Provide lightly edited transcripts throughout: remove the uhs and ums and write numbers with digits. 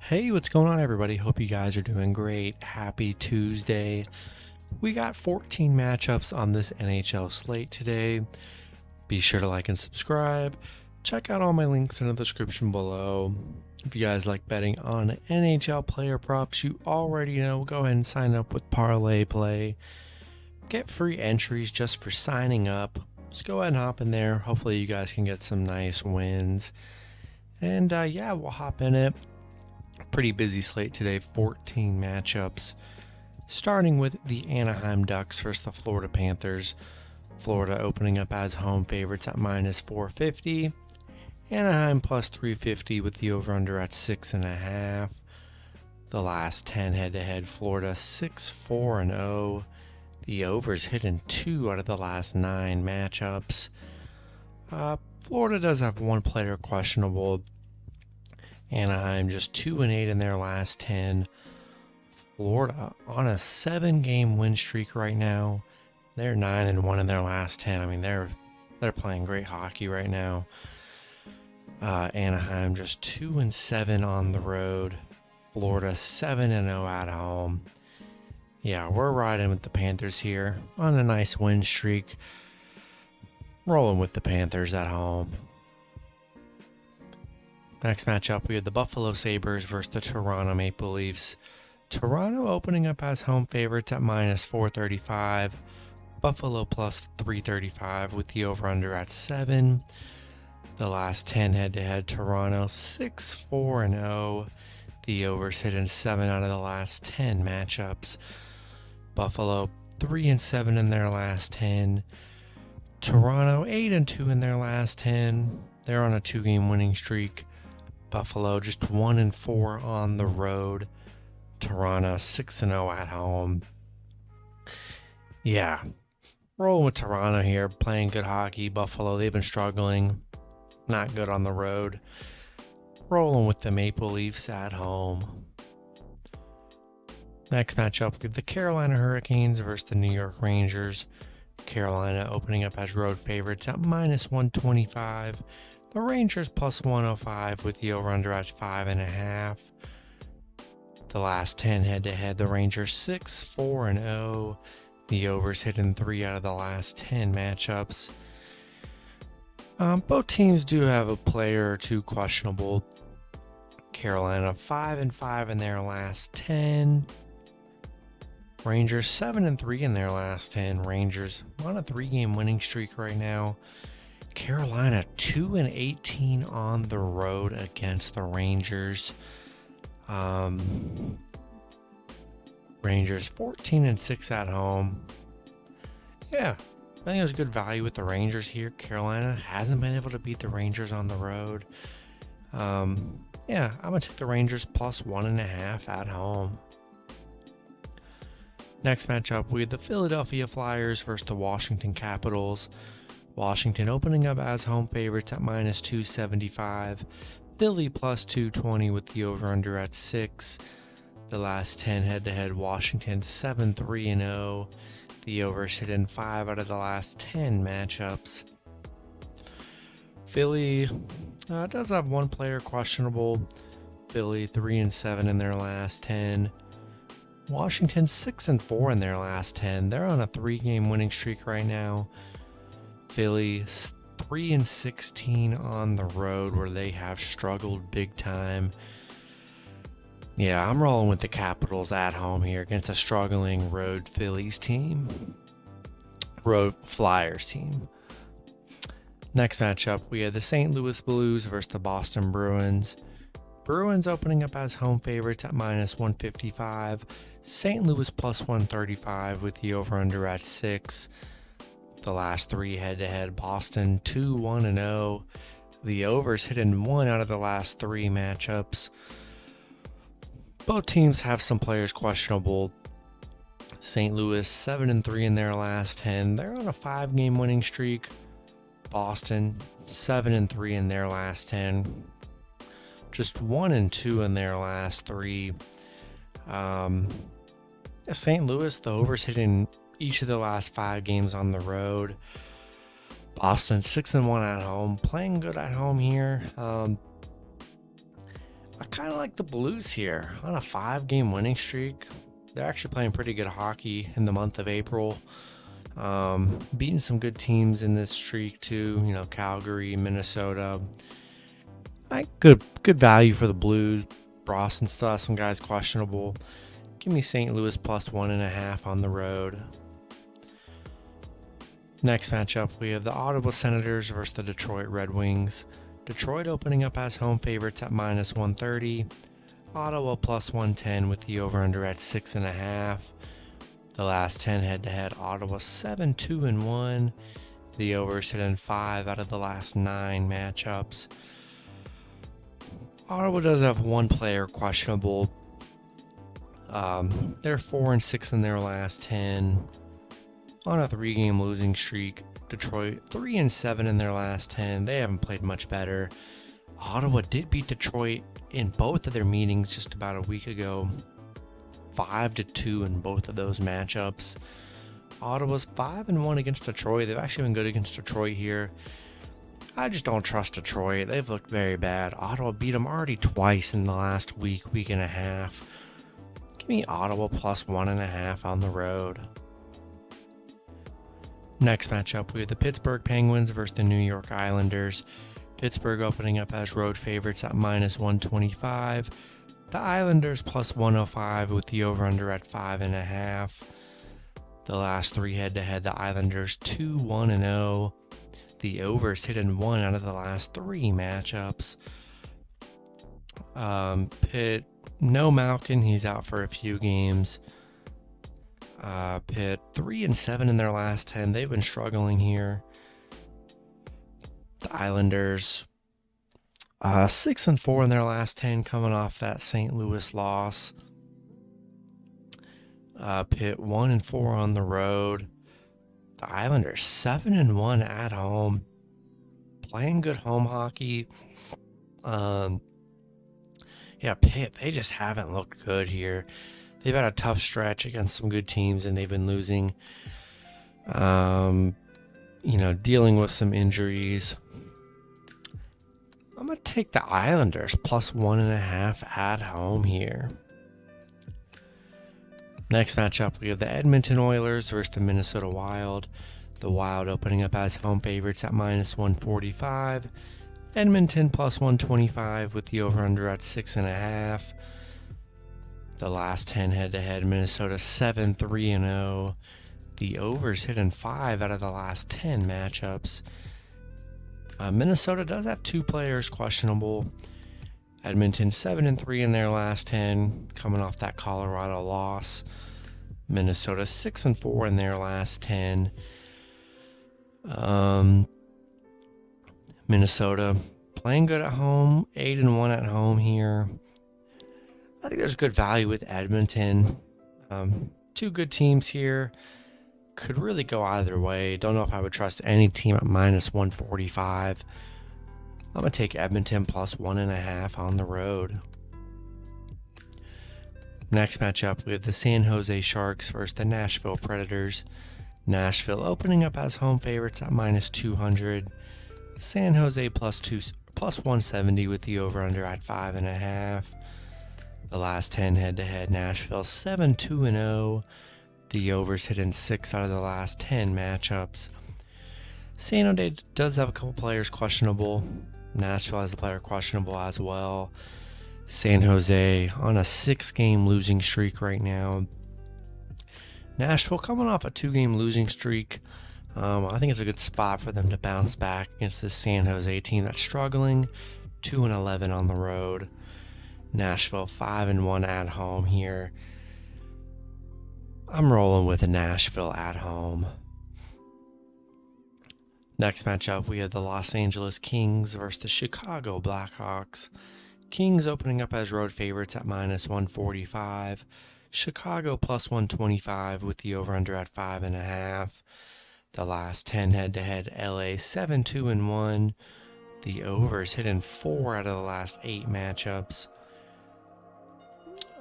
Hey, what's going on, everybody? Hope you guys are doing great. Happy Tuesday. We got 14 matchups on this NHL slate today. Be sure to like and subscribe. Check out all my links in the description below. If you guys like betting on NHL player props, you already know, go ahead and sign up with Parlay Play. Get free entries just for signing up. Just go ahead and hop in there. Hopefully you guys can get some nice wins. And yeah, we'll hop in it. Pretty busy slate today, 14 matchups. Starting with the Anaheim Ducks versus the Florida Panthers. Florida opening up as home favorites at minus 450. Anaheim plus 350 with the over-under at 6.5. The last 10 head-to-head, Florida 6-4-0. The overs hit in 2 out of the last 9 matchups. Florida does have one player questionable. Anaheim just 2-8 in their last 10. Florida on a 7-game win streak right now. They're 9-1 in their last 10. I mean, they're playing great hockey right now. Anaheim just 2-7 on the road. Florida 7-0 at home. Yeah, we're riding with the Panthers here on a nice win streak. Rolling with the Panthers at home. Next matchup, we have the Buffalo Sabres versus the Toronto Maple Leafs. Toronto opening up as home favorites at minus 435. Buffalo plus 335 with the over-under at 7. The last 10 head-to-head, Toronto 6-4-0. The overs hit in 7 out of the last 10 matchups. Buffalo 3-7 in their last 10. Toronto 8-2 in their last 10. They're on a 2-game winning streak. Buffalo just 1-4 on the road. Toronto 6-0 at home. Yeah, rolling with Toronto here, playing good hockey. Buffalo, they've been struggling, not good on the road. Rolling with the Maple Leafs at home. Next matchup, we have the Carolina Hurricanes versus the New York Rangers. Carolina opening up as road favorites at minus 125. The Rangers plus 105 with the over-under at 5.5. The last 10 head-to-head, the Rangers 6-4-0. The overs hit in 3 out of the last 10 matchups. Both teams do have a player or two questionable. Carolina 5-5 in their last 10. Rangers 7-3 in their last 10. Rangers on a 3-game winning streak right now. Carolina 2-18 on the road against the Rangers. Rangers 14-6 at home. Yeah, I think there's good value with the Rangers here. Carolina hasn't been able to beat the Rangers on the road. Yeah, I'm gonna take the Rangers plus 1.5 at home. Next matchup, we have the Philadelphia Flyers versus the Washington Capitals. Washington opening up as home favorites at minus 275. Philly plus 220 with the over-under at 6. The last 10 head-to-head, Washington 7-3-0. The overs hit in 5 out of the last 10 matchups. Philly does have one player questionable. Philly 3-7 in their last 10. Washington 6-4 in their last 10. They're on a 3-game winning streak right now. Philly 3-16 on the road where they have struggled big time. Yeah, I'm rolling with the Capitals at home here against a struggling road Phillies team. Road Flyers team. Next matchup, we have the St. Louis Blues versus the Boston Bruins. Bruins opening up as home favorites at minus 155. St. Louis plus 135 with the over-under at 6. The last 3 head-to-head, Boston 2-1-0. The overs hit in 1 out of the last 3 matchups. Both teams have some players questionable. St. Louis 7-3 in their last 10. They're on a 5-game winning streak. Boston 7-3 in their last 10. Just 1-2 in their last 3. St. Louis, the overs hit in each of the last 5 games on the road. Boston 6-1 at home, playing good at home here. I kind of like the Blues here on a 5-game winning streak. They're actually playing pretty good hockey in the month of April. Beating some good teams in this streak too. Calgary, Minnesota. Good value for the Blues. Boston still has some guys questionable. Give me St. Louis plus 1.5 on the road. Next matchup, we have the Ottawa Senators versus the Detroit Red Wings. Detroit opening up as home favorites at minus 130. Ottawa plus 110 with the over-under at 6.5. The last 10 head-to-head, Ottawa 7-2-1. The overs hit in 5 out of the last 9 matchups. Ottawa does have one player questionable. They're 4-6 in their last 10 on a 3-game losing streak. Detroit 3-7 in their last 10. They haven't played much better. Ottawa did beat Detroit in both of their meetings just about a week ago. 5-2 in both of those matchups. Ottawa's 5-1 against Detroit. They've actually been good against Detroit here. I just don't trust Detroit. They've looked very bad. Ottawa beat them already twice in the last week and a half. Give me Ottawa plus 1.5 on the road. Next matchup, we have the Pittsburgh Penguins versus the New York Islanders. Pittsburgh opening up as road favorites at minus 125. The Islanders plus 105 with the over-under at 5.5. The last 3 head-to-head, the Islanders 2-1-0. The overs hit in 1 out of the last 3 matchups. Pitt, no Malkin, he's out for a few games. Pitt 3-7 in their last 10. They've been struggling here. The Islanders 6-4 in their last 10, coming off that St. Louis loss. Pitt 1-4 on the road. The Islanders 7-1 at home, playing good home hockey. Pitt, they just haven't looked good here. They've had a tough stretch against some good teams, and they've been losing. Dealing with some injuries. I'm going to take the Islanders plus 1.5 at home here. Next matchup, we have the Edmonton Oilers versus the Minnesota Wild. The Wild opening up as home favorites at minus 145. Edmonton plus 125 with the over-under at 6.5. The last 10 head-to-head, Minnesota 7-3-0. The overs hit in 5 out of the last 10 matchups. Minnesota does have 2 players questionable. Edmonton 7-3 in their last 10, coming off that Colorado loss. Minnesota 6-4 in their last 10. Minnesota playing good at home, 8-1 at home here. I think there's good value with Edmonton. 2 good teams here. Could really go either way. Don't know if I would trust any team at minus 145. I'm going to take Edmonton plus 1.5 on the road. Next matchup, we have the San Jose Sharks versus the Nashville Predators. Nashville opening up as home favorites at minus 200. San Jose plus 170 with the over-under at 5.5. The last 10 head-to-head, Nashville 7-2-0. The overs hit in 6 out of the last 10 matchups. San Jose does have a couple players questionable. Nashville has a player questionable as well. San Jose on a 6-game losing streak right now. Nashville coming off a 2-game losing streak. I think it's a good spot for them to bounce back against this San Jose team that's struggling. 2-11 on the road. Nashville 5-1 at home here. I'm rolling with Nashville at home. Next matchup, we have the Los Angeles Kings versus the Chicago Blackhawks. Kings opening up as road favorites at minus 145. Chicago plus 125 with the over-under at 5.5. The last 10 head-to-head, LA 7-2-1. The overs hit in 4 out of the last 8 matchups.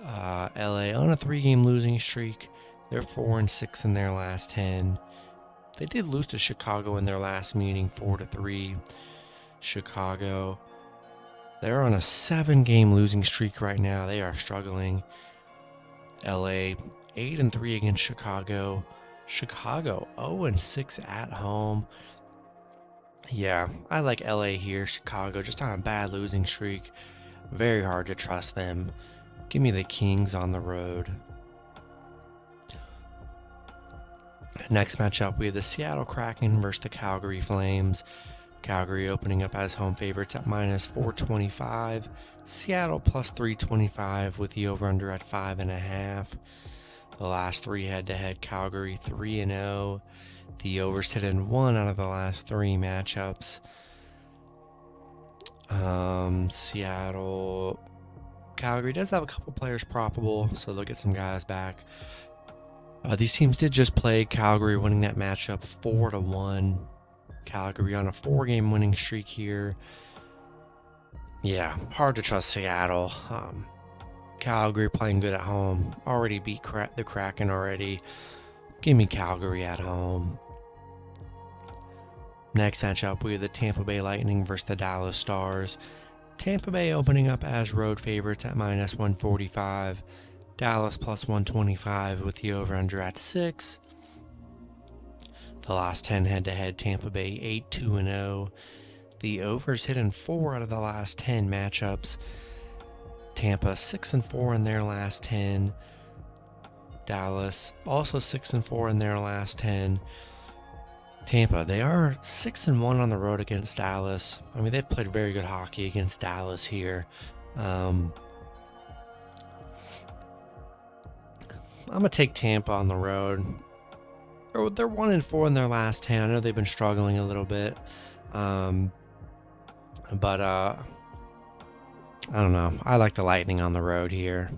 LA on a 3-game losing streak. They're 4-6 in their last 10. They did lose to Chicago in their last meeting, 4-3. Chicago They're on a 7-game losing streak right now. They are struggling. LA 8-3 against Chicago. Chicago 0-6 at home. Yeah, I like LA here. Chicago just on a bad losing streak. Very hard to trust them. Give me the Kings on the road. Next matchup, we have the Seattle Kraken versus the Calgary Flames. Calgary opening up as home favorites at -425. Seattle +325 with the over-under at 5.5. The last 3 head-to-head, Calgary 3-0. The overs hit in 1 out of the last 3 matchups. Seattle, Calgary does have a couple players probable, so they'll get some guys back. These teams did just play. Calgary winning that matchup 4-1. Calgary on a 4-game winning streak here. Yeah, hard to trust Seattle. Calgary playing good at home. Already beat the Kraken already. Give me Calgary at home. Next matchup, we have the Tampa Bay Lightning versus the Dallas Stars. Tampa Bay opening up as road favorites at -145. Dallas +125 with the over-under at 6. The last 10 head-to-head, Tampa Bay 8-2-0. The overs hit in 4 out of the last 10 matchups. Tampa 6-4 in their last 10. Dallas also 6-4 in their last 10. Tampa, they are 6-1 on the road against Dallas. I mean, they've played very good hockey against Dallas here. I'm gonna take Tampa on the road. They're 1-4 in their last 10. I know they've been struggling a little bit, but I don't know. I like the Lightning on the road here.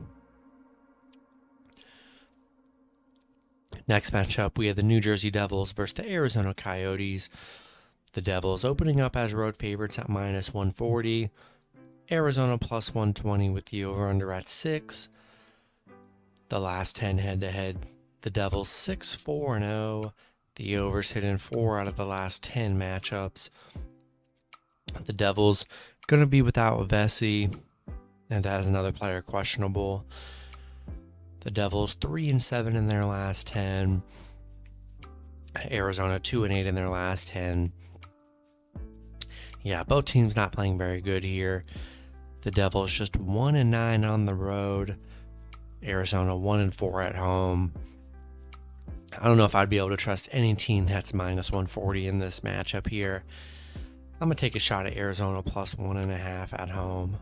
Next matchup, we have the New Jersey Devils versus the Arizona Coyotes. The Devils opening up as road favorites at -140. Arizona +120 with the over-under at 6. The last 10 head-to-head, the Devils 6-4-0. The overs hit in 4 out of the last 10 matchups. The Devils going to be without Vesey and has another player questionable. The Devils 3-7 in their last 10. Arizona 2-8 in their last 10. Yeah, both teams not playing very good here. The Devils just 1-9 on the road. Arizona 1-4 at home. I don't know if I'd be able to trust any team that's -140 in this matchup here. I'm going to take a shot at Arizona +1.5 at home.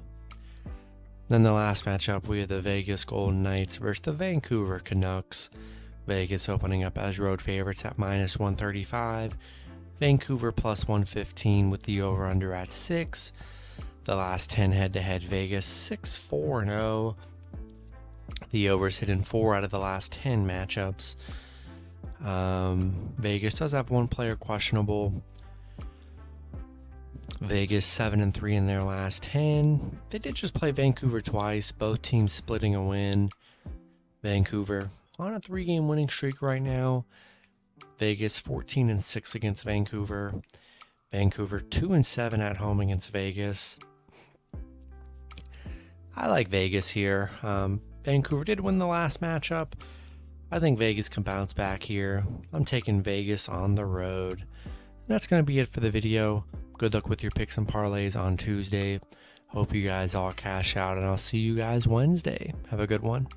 Then the last matchup, we have the Vegas Golden Knights versus the Vancouver Canucks. Vegas opening up as road favorites at -135. Vancouver +115 with the over-under at 6. The last 10 head-to-head, Vegas 6-4-0. The overs hit in 4 out of the last 10 matchups. Vegas does have one player questionable. Vegas 7-3 in their last 10. They did just play Vancouver twice, both teams splitting a win. Vancouver on a 3-game winning streak right now. Vegas 14-6 against Vancouver. Vancouver 2-7 at home against Vegas. I like Vegas here. Vancouver did win the last matchup. I think Vegas can bounce back here. I'm taking Vegas on the road. That's going to be it for the video. Good luck with your picks and parlays on Tuesday. Hope you guys all cash out, and I'll see you guys Wednesday. Have a good one.